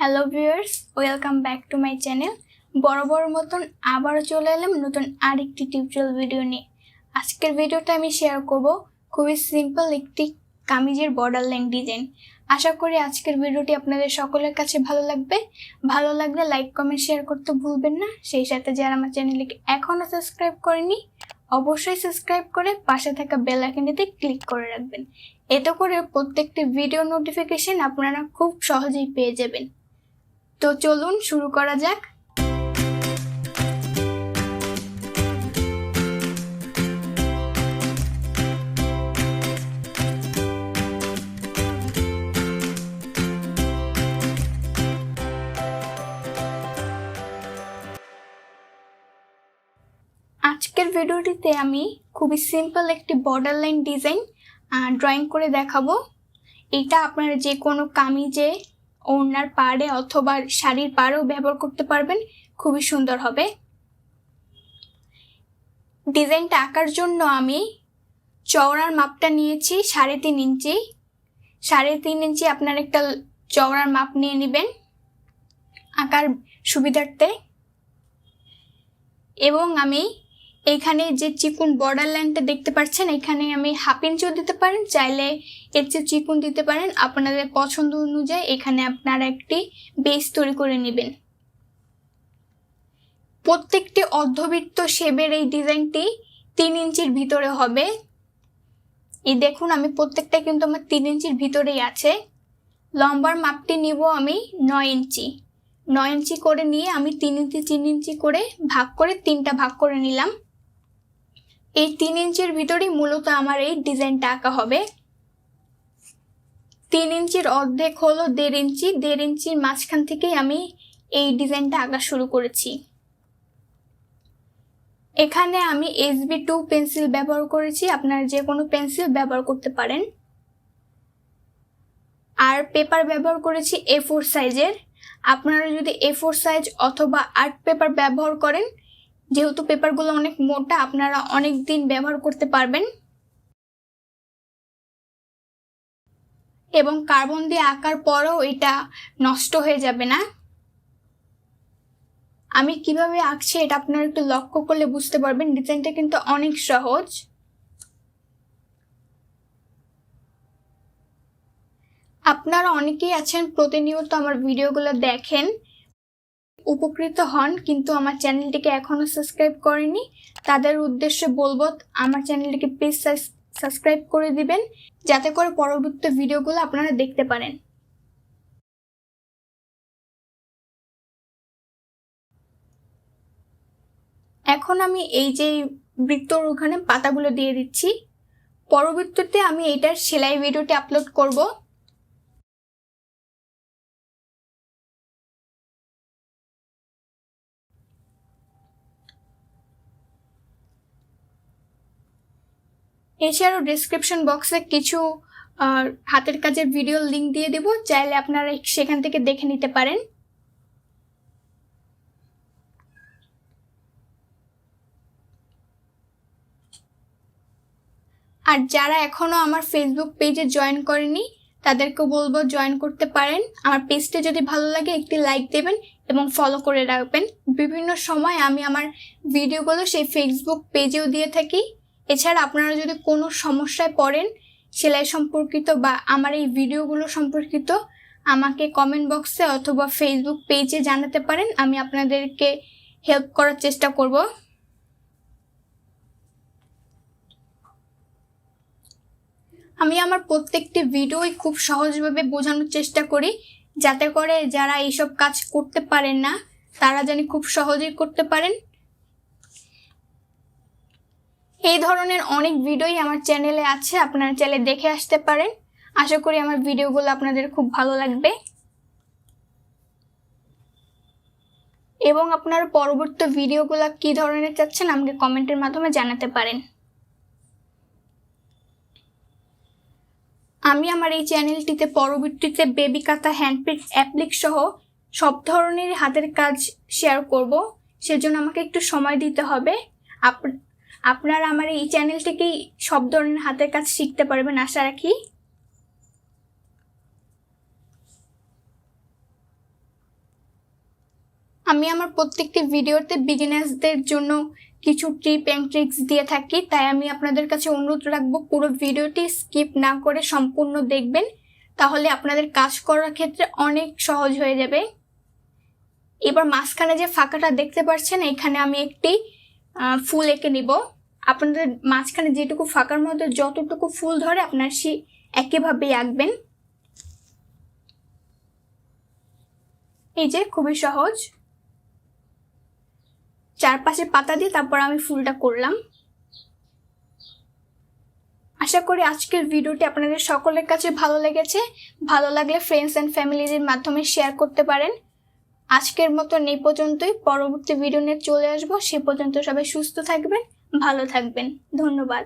Hello viewers, welcome back to my channel. বরাবর মতন আবারও চলে এলাম নতুন আরেকটি টিউটোরিয়াল ভিডিও নিয়ে। আজকের ভিডিওটা আমি শেয়ার করব খুবই সিম্পল একটি কামিজের বর্ডার লাইন ডিজাইন। আশা করি আজকের ভিডিওটি আপনাদের সকলের কাছে ভালো লাগবে। ভালো লাগলে লাইক কমেন্ট শেয়ার করতে ভুলবেন না। সেই সাথে যারা আমার চ্যানেলকে এখনও সাবস্ক্রাইব করেনি অবশ্যই সাবস্ক্রাইব করে পাশে থাকা বেল আইকনটিতে ক্লিক করে রাখবেন। এতে করে প্রত্যেকটি ভিডিও নোটিফিকেশন আপনারা খুব সহজেই পেয়ে যাবেন। তো চলুন শুরু করা যাক। আজকের ভিডিওটিতে আমি খুবই সিম্পল একটি বর্ডার লাইন ডিজাইন ড্রয়িং করে দেখাবো। এটা আপনারা যে কোনো কামিজে, ওড়নার পাড়ে অথবা শাড়ির পাড়েও ব্যবহার করতে পারবেন, খুবই সুন্দর হবে। ডিজাইনটা আঁকার জন্য আমি চওড়ার মাপটা নিয়েছি 3.5 ইঞ্চি। 3.5 ইঞ্চি আপনার একটা চওড়ার মাপ নিয়ে নেবেন আঁকার সুবিধার্থে। এবং আমি এইখানে যে চিকন বর্ডার লাইনটা দেখতে পাচ্ছেন, এখানে আমি 1/2 ইঞ্চিও দিতে পারেন, চাইলে এর চেয়ে চিকন দিতে পারেন। আপনাদের পছন্দ অনুযায়ী এখানে আপনারা একটি বেস তৈরি করে নেবেন। প্রত্যেকটি অর্ধবৃত্ত শেপের এই ডিজাইনটি 3 ইঞ্চির ভিতরে হবে। এই দেখুন, আমি প্রত্যেকটা কিন্তু আমার 3 ইঞ্চির ভিতরেই আছে। লম্বার মাপটি নিব আমি 9 ইঞ্চি। 9 ইঞ্চি করে নিয়ে আমি 3 ইঞ্চি 3 ইঞ্চি করে ভাগ করে 3টা ভাগ করে নিলাম। এই 3 ইঞ্চির ভিতরেই মূলত আমার এই ডিজাইনটা আঁকা হবে। 3 ইঞ্চির অর্ধেক হলো 1.5 ইঞ্চি। 1.5 ইঞ্চির মাঝখান থেকেই আমি এই ডিজাইনটা আঁকা শুরু করেছি। এখানে আমি HB2 পেন্সিল ব্যবহার করেছি, আপনারা যে কোনো পেন্সিল ব্যবহার করতে পারেন। আর পেপার ব্যবহার করেছি A4 সাইজের। আপনারা যদি A4 সাইজ অথবা আর্ট পেপার ব্যবহার করেন, যেহেতু পেপারগুলো অনেক মোটা, আপনারা অনেক দিন ব্যবহার করতে পারবেন এবং কার্বন দিয়ে আঁকার পরেও এটা নষ্ট হয়ে যাবে না। আমি কিভাবে আঁকছি এটা আপনারা একটু লক্ষ্য করলে বুঝতে পারবেন। ডিজাইনটা কিন্তু অনেক সহজ। আপনারা অনেকেই আছেন প্রতিনিয়ত আমার ভিডিওগুলো দেখেন, উপকৃত হন, কিন্তু আমার চ্যানেলটিকে এখনো সাবস্ক্রাইব করেনি। তাদের উদ্দেশ্যে বলবো আমার চ্যানেলটিকে প্লিজ সাবস্ক্রাইব করে দিবেন, যাতে করে পরবর্তী ভিডিওগুলো আপনারা দেখতে পারেন। এখন আমি এই যে বৃত্তর ওখানে পাতাগুলো দিয়ে দিচ্ছি। পরবর্তীতে আমি এটার সেলাই ভিডিওটি আপলোড করব। এছাড়াও ডেসক্রিপশন বক্সে কিছু হাতের কাজের ভিডিও লিংক দিয়ে দেব, চাইলে আপনারা সেখান থেকে দেখে নিতে পারেন। আর যারা এখনো আমার ফেসবুক পেজে জয়েন করেনি তাদেরকে বলবো জয়েন করতে পারেন। আমার পেজটা যদি ভালো লাগে একটি লাইক দেবেন এবং ফলো করে রাখবেন। বিভিন্ন সময় আমি আমার ভিডিওগুলো সেই ফেসবুক পেজেও দিয়ে থাকি। এছাড়া আপনারা যদি কোনো সমস্যায় পড়েন সেলাই সম্পর্কিত বা আমার এই ভিডিওগুলো সম্পর্কিত, আমাকে কমেন্ট বক্সে অথবা ফেসবুক পেজে জানাতে পারেন। আমি আপনাদেরকে হেল্প করার চেষ্টা করব। আমি আমার প্রত্যেকটি ভিডিওই খুব সহজভাবে বোঝানোর চেষ্টা করি, যাতে করে যারা এইসব কাজ করতে পারেন না তারা জানি খুব সহজেই করতে পারেন। এই ধরনের অনেক ভিডিওই আমার চ্যানেলে আছে, আপনারা চাইলে দেখে আসতে পারেন। আশা করি আমার ভিডিওগুলো আপনাদের খুব ভালো লাগবে এবং আপনারা পরবর্তী ভিডিওগুলো কী ধরনের চাচ্ছেন আমাকে কমেন্টের মাধ্যমে জানাতে পারেন। আমি আমার এই চ্যানেলটিতে পরবর্তীতে বেবি কাঁথা, হ্যান্ডপিক, অ্যাপ্লিক সহ সব ধরনের হাতের কাজ শেয়ার করব। সেজন্য আমাকে একটু সময় দিতে হবে। আপনারা আমার এই চ্যানেলটিকেই সব ধরনের হাতের কাজ শিখতে পারবেন আশা রাখি। আমি আমার প্রত্যেকটি ভিডিওতে বিগিনার্সদের জন্য কিছু টিপ অ্যান্ড ট্রিক্স দিয়ে থাকি, তাই আমি আপনাদের কাছে অনুরোধ রাখবো পুরো ভিডিওটি স্কিপ না করে সম্পূর্ণ দেখবেন, তাহলে আপনাদের কাজ করার ক্ষেত্রে অনেক সহজ হয়ে যাবে। এবার মাঝখানে যে ফাঁকাটা দেখতে পাচ্ছেন, এখানে আমি একটি ফুল এঁকে নিব। আপনাদের মাঝখানে যেটুকু ফাঁকার মধ্যে যতটুকু ফুল ধরে আপনার সেই একইভাবেই আঁকবেন। এই যে খুবই সহজ, চারপাশে পাতা দিয়ে তারপর আমি ফুলটা করলাম। আশা করি আজকের ভিডিওটি আপনাদের সকলের কাছে ভালো লেগেছে। ভালো লাগলে ফ্রেন্ডস অ্যান্ড ফ্যামিলিদের মাধ্যমে শেয়ার করতে পারেন। আজকের মতন এই পর্যন্তই, পরবর্তী ভিডিও নিয়ে চলে আসবো। সে পর্যন্ত সবাই সুস্থ থাকবেন, ভালো থাকবেন। ধন্যবাদ।